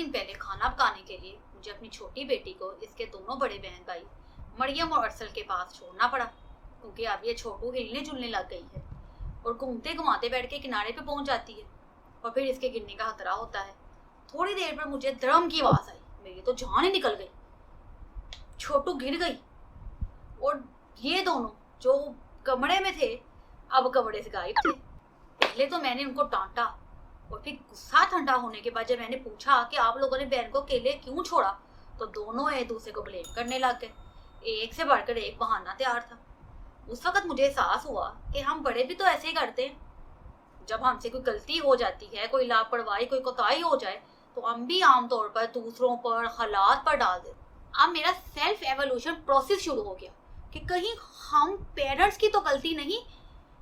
दिन पहले खाना पकाने के लिए मुझे अपनी छोटी बेटी को इसके दोनों बड़े बहन भाई मरियम और अरसल के पास छोड़ना पड़ा, क्योंकि अब ये छोटू हिलने जुलने लग गई है और घूमते घुमाते बैठ के किनारे पे पहुंच जाती है और फिर इसके गिरने का खतरा होता है। थोड़ी देर पर मुझे धड़म की आवाज आई, मेरी तो जान ही निकल गई। छोटू गिर गई और ये दोनों जो कमरे में थे अब कमरे से गायब थे। पहले तो मैंने उनको डांटा और फिर गुस्सा ठंडा होने के बाद जब मैंने पूछा कि आप लोगों ने बहन को अकेले क्यों छोड़ा, तो दोनों एक दूसरे को ब्लेम करने लग गए। एक से बढ़कर एक बहाना तैयार था। उस वक्त मुझे एहसास हुआ कि हम बड़े भी तो ऐसे ही करते हैं। जब हमसे कोई गलती हो जाती है, कोई लापरवाही, कोई कोताही हो जाए, तो हम भी आमतौर पर दूसरों पर, हालात पर डाल देते। अब मेरा सेल्फ एवोल्यूशन प्रोसेस शुरू हो गया कि कहीं हम पेरेंट्स की तो गलती नहीं,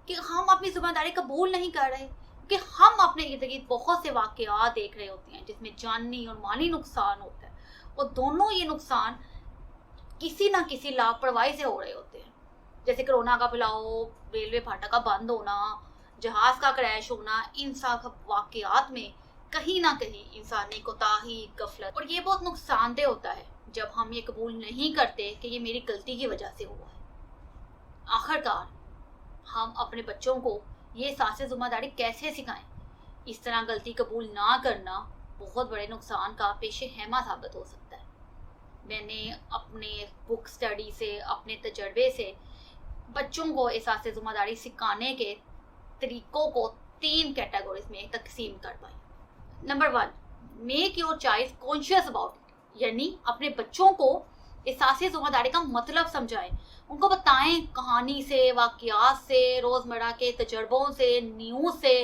कि हम अपनी जिम्मेदारी कबूल नहीं कर रहे, कि हम अपने इर्द गिर्द बहुत से वाकयात देख रहे होते हैं जिसमें जानी और माली नुकसान होता है, और दोनों ये नुकसान किसी ना किसी लापरवाही से हो रहे होते हैं। जैसे कोरोना का फैलाव, रेलवे फाटक का बंद होना, जहाज का क्रैश होना, इन सब वाकयात में कहीं ना कहीं इंसानी कोताही, गफलत, और ये बहुत नुकसानदेह होता है जब हम ये कबूल नहीं करते कि ये मेरी गलती की वजह से हुआ है। आखिरकार हम अपने बच्चों को ये एहसास जिम्मेदारी कैसे सिखाएं? इस तरह गलती कबूल ना करना बहुत बड़े नुकसान का पेशे हैमा साबित हो सकता है। मैंने अपने बुक स्टडी से, अपने तजर्बे से बच्चों को एहसास जिम्मेदारी सिखाने के तरीकों को 3 कैटेगरीज में तकसीम कर पाई। Number 1, make your child conscious about it, यानी अपने बच्चों को एहसास जिम्मेदारी का मतलब समझाएं। उनको बताएं कहानी से, वाकयात से, रोजमर्रा के तजर्बों से, न्यूज़ से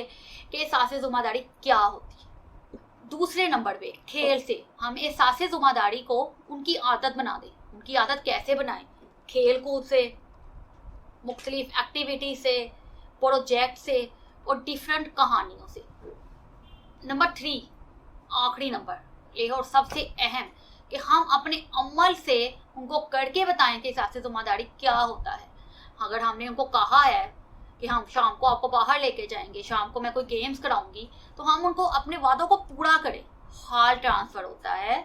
कि एहसास जिम्मेदारी क्या होती है। दूसरे नंबर पे खेल से हम एहसास जिम्मेदारी को उनकी आदत बना दें। उनकी आदत कैसे बनाएं? खेल कूद से, मुख्तलिफ एक्टिविटी से, प्रोजेक्ट से और डिफरेंट कहानियों से। नंबर 3, आखिरी नंबर ये और सबसे अहम, कि हम अपने अमल से उनको करके बताएं कि एहसास जिम्मेदारी क्या होता है। अगर हमने उनको कहा है कि हम शाम को आपको बाहर लेके जाएंगे, शाम को मैं कोई गेम्स कराऊंगी, तो हम उनको अपने वादों को पूरा करें। हाल ट्रांसफर होता है,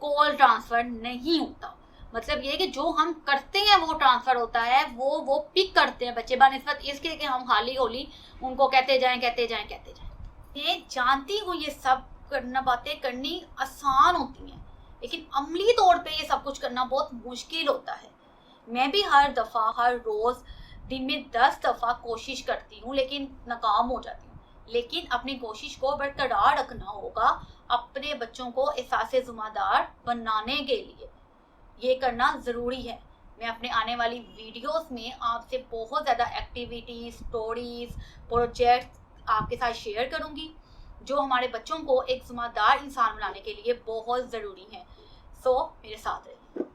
कॉल ट्रांसफर नहीं होता। मतलब ये कि जो हम करते हैं वो ट्रांसफर होता है, वो पिक करते हैं बच्चे बनिस्बत इसके कि हम हाली होली उनको कहते जाएं। ये जानती हूँ ये सब करना, बातें करनी आसान होती हैं, लेकिन अमली तौर पे ये सब कुछ करना बहुत मुश्किल होता है। मैं भी हर दफ़ा, हर रोज़ दिन में 10 दफ़ा कोशिश करती हूँ, लेकिन नाकाम हो जाती हूँ। लेकिन अपनी कोशिश को बरकरार रखना होगा अपने बच्चों को एहसास जिम्मेदार बनाने के लिए। ये करना ज़रूरी है। मैं अपने आने वाली वीडियोस में आपसे बहुत ज़्यादा एक्टिविटीज़, स्टोरीज़, प्रोजेक्ट्स आपके साथ शेयर करूँगी जो हमारे बच्चों को एक जिम्मेदार इंसान बनाने के लिए बहुत ज़रूरी हैं। सो मेरे साथ रहिए।